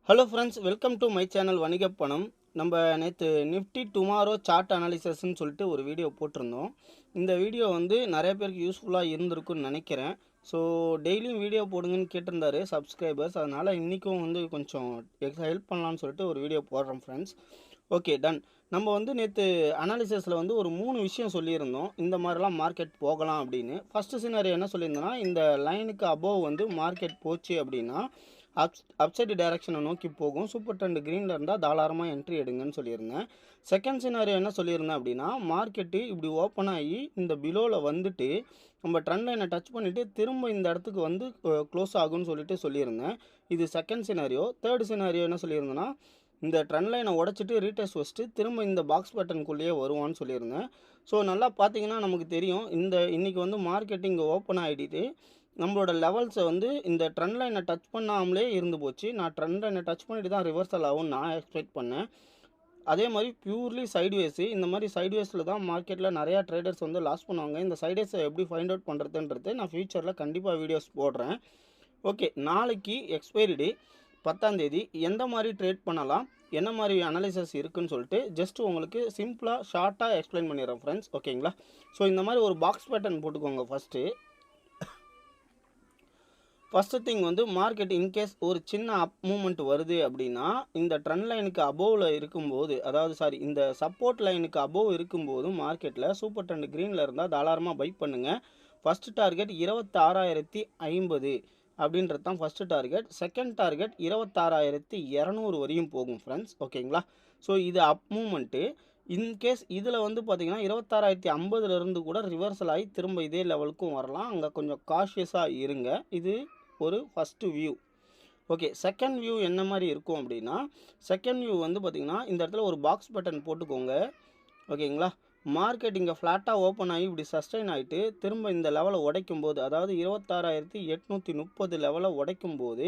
Hello friends, welcome to my channel வணிகப் பணம். நம்ம நேற்று நிஃப்டி டுமாரோ சார்ட் அனாலிசிஸ்ன்னு சொல்லிட்டு ஒரு வீடியோ போட்டிருந்தோம். இந்த வீடியோ வந்து நிறைய பேருக்கு யூஸ்ஃபுல்லாக இருந்திருக்குன்னு நினைக்கிறேன். ஸோ டெய்லியும் வீடியோ போடுங்கன்னு கேட்டிருந்தாரு சப்ஸ்கிரைபர்ஸ். அதனால் இன்றைக்கும் வந்து கொஞ்சம் ஹெல்ப் பண்ணலான்னு சொல்லிட்டு ஒரு வீடியோ போடுறோம் ஃப்ரெண்ட்ஸ். Okay, ton. நம்ம வந்து நேற்று அனாலிசிஸில் வந்து ஒரு 3 விஷயம் சொல்லியிருந்தோம். இந்த மாதிரிலாம் மார்க்கெட் போகலாம் அப்படின்னு. ஃபஸ்ட்டு சினாரியோ என்ன சொல்லியிருந்தோன்னா, இந்த லைனுக்கு அபோவ் வந்து மார்க்கெட் போச்சு அப்படின்னா அப்சைடு டைரக்ஷனை நோக்கி போகும். சூப்பர் ட்ரெண்ட் க்ரீனில் இருந்தால் தாராளமாக என்ட்ரி எடுங்கன்னு சொல்லியிருந்தேன். செகண்ட் சினாரியோ என்ன சொல்லியிருந்தேன் அப்படின்னா, மார்க்கெட்டு இப்படி ஓப்பன் ஆகி இந்த பிலோவில் வந்துட்டு நம்ம ட்ரெண்ட் லைனை டச் பண்ணிவிட்டு திரும்ப இந்த இடத்துக்கு வந்து க்ளோஸ் ஆகும்னு சொல்லியிருந்தேன். இது செகண்ட் சினாரியோ. தேர்ட் சினாரியோ என்ன சொல்லியிருந்தேன்னா, இந்த ட்ரெண்ட் லைனை உடச்சிட்டு ரீடெஸ்ட் வச்சுட்டு திரும்ப இந்த பாக்ஸ் பேட்டர்னுக்குள்ளேயே வருவான்னு சொல்லியிருந்தேன். ஸோ நல்லா பார்த்தீங்கன்னா நமக்கு தெரியும், இன்றைக்கி வந்து மார்க்கெட் இங்கே ஓப்பன் ஆகிட்டு நம்மளோட லெவல்ஸை வந்து இந்த ட்ரெண்ட் லைனை டச் பண்ணாமலே இருந்து போச்சு. நான் ட்ரெண்ட் லைனை டச் பண்ணிட்டு தான் ரிவர்சல் ஆகும் நான் எக்ஸ்பெக்ட் பண்ணேன். அதே மாதிரி பியூர்லி சைட்வேஸு, இந்த மாதிரி சைட்வேஸில் தான் மார்க்கெட்டில் நிறையா ட்ரேடர்ஸ் வந்து லாஸ் பண்ணுவாங்க. இந்த சைட்வேஸை எப்படி ஃபைண்ட் அவுட் பண்ணுறதுன்றது நான் ஃப்யூச்சரில் கண்டிப்பாக வீடியோஸ் போடுறேன். ஓகே, நாளைக்கு எக்ஸ்பைரி டே 10ஆம் தேதி. எந்த மாதிரி ட்ரேட் பண்ணலாம், என்ன மாதிரி அனாலிசிஸ் இருக்குன்னு சொல்லிட்டு ஜஸ்ட் உங்களுக்கு சிம்பிளாக ஷார்ட்டாக எக்ஸ்பிளைன் பண்ணிடுறேன் ஃப்ரெண்ட்ஸ். ஓகேங்களா? ஸோ இந்த மாதிரி ஒரு பாக்ஸ் பேட்டர்ன் போட்டுக்கோங்க ஃபஸ்ட்டு திங் வந்து மார்க்கெட் இன்கேஸ் ஒரு சின்ன அப் மூமெண்ட் வருது அப்படின்னா, இந்த ட்ரெண்ட் லைனுக்கு அபோவில் இருக்கும்போது, இந்த சப்போர்ட் லைனுக்கு அபோவ் இருக்கும்போது மார்க்கெட்டில் சூப்பர் ட்ரெண்ட் க்ரீனில் இருந்தால் தாராளமாக பை பண்ணுங்கள். ஃபஸ்ட்டு டார்கெட் 26,050 அப்படின்றது தான் ஃபஸ்ட்டு டார்கெட். செகண்ட் டார்கெட் 26,200 வரையும் போகும் ஃப்ரெண்ட்ஸ். ஓகேங்களா? ஸோ இது அப் மூமெண்ட்டு. இன்கேஸ் இதில் வந்து பார்த்திங்கன்னா 26,050 கூட ரிவர்சல் ஆகி திரும்ப இதே லெவலுக்கும் வரலாம். அங்கே கொஞ்சம் காஷியஸாக இருங்க. இது ஒரு first view. Okay, second view என்ன மாதிரி இருக்கும் அப்படின்னா, செகண்ட் வியூ வந்து பார்த்திங்கன்னா இந்த இடத்துல ஒரு பாக்ஸ் பட்டன் போட்டுக்கோங்க. ஓகேங்களா? மார்க்கெட் இங்கே ஃப்ளாட்டாக ஓப்பன் ஆகி இப்படி சஸ்டெயின் ஆகிட்டு திரும்ப இந்த லெவலை உடைக்கும் போது, அதாவது 26,830 லெவலை உடைக்கும் போது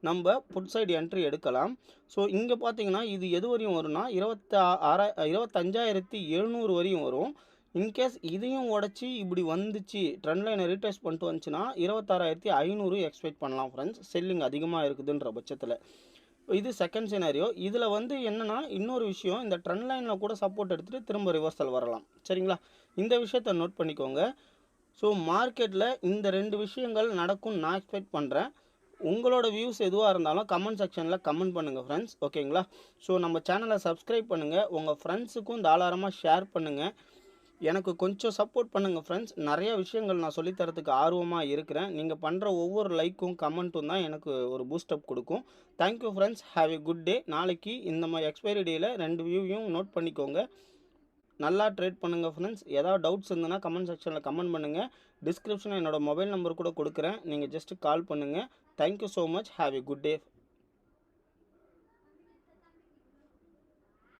நம்ம புட் சைடு என்ட்ரி எடுக்கலாம். ஸோ இங்கே பார்த்தீங்கன்னா இது எது வரையும் வரும்னா 25,700 வரையும் வரும். இன்கேஸ் இதையும் உடச்சி இப்படி வந்துச்சு, ட்ரெண்ட் லைனை ரீட்ரேஸ் பண்ணிட்டு வந்துச்சுன்னா 26,500 எக்ஸ்பெக்ட் பண்ணலாம் ஃப்ரெண்ட்ஸ், செல்லிங் அதிகமாக இருக்குதுன்ற பட்சத்தில். இது செகண்ட் சினாரியோ. இதில் வந்து என்னென்னா இன்னொரு விஷயம், இந்த ட்ரெண்ட் லைனில் கூட சப்போர்ட் எடுத்துகிட்டு திரும்ப ரிவர்சல் வரலாம். சரிங்களா? இந்த விஷயத்தை நோட் பண்ணிக்கோங்க. ஸோ மார்க்கெட்டில் இந்த 2 விஷயங்கள் நடக்கும்னு நான் எக்ஸ்பெக்ட் பண்ணுறேன். உங்களோட வியூஸ் எதுவாக இருந்தாலும் கமெண்ட் செக்ஷனில் கமெண்ட் பண்ணுங்கள் ஃப்ரெண்ட்ஸ். ஓகேங்களா? ஸோ நம்ம சேனலை சப்ஸ்கிரைப் பண்ணுங்கள், உங்கள் ஃப்ரெண்ட்ஸுக்கும் தாராளமாக ஷேர் பண்ணுங்கள். எனக்கு கொஞ்சம் சப்போர்ட் பண்ணுங்கள் ஃப்ரெண்ட்ஸ். நிறைய விஷயங்கள் நான் சொல்லித்தரத்துக்கு ஆர்வமாக இருக்கிறேன். நீங்கள் பண்ணுற ஒவ்வொரு லைக்கும் கமெண்ட்டும் தான் எனக்கு ஒரு பூஸ்டப் கொடுக்கும். Thank you friends, have a good day. நாளைக்கு இந்த மாதிரி எக்ஸ்பைரி டேயில் 2 வியூவையும் நோட் பண்ணிக்கோங்க. நல்லா ட்ரேட் பண்ணுங்கள் ஃப்ரெண்ட்ஸ். ஏதாவது டவுட்ஸ் இருந்ததுன்னா கமெண்ட் செக்ஷனில் கமெண்ட் பண்ணுங்கள். டிஸ்கிரிப்ஷனில் என்னோடய மொபைல் நம்பர் கூட கொடுக்குறேன், நீங்கள் ஜஸ்ட்டு கால் பண்ணுங்கள். Thank you so much, have a good day.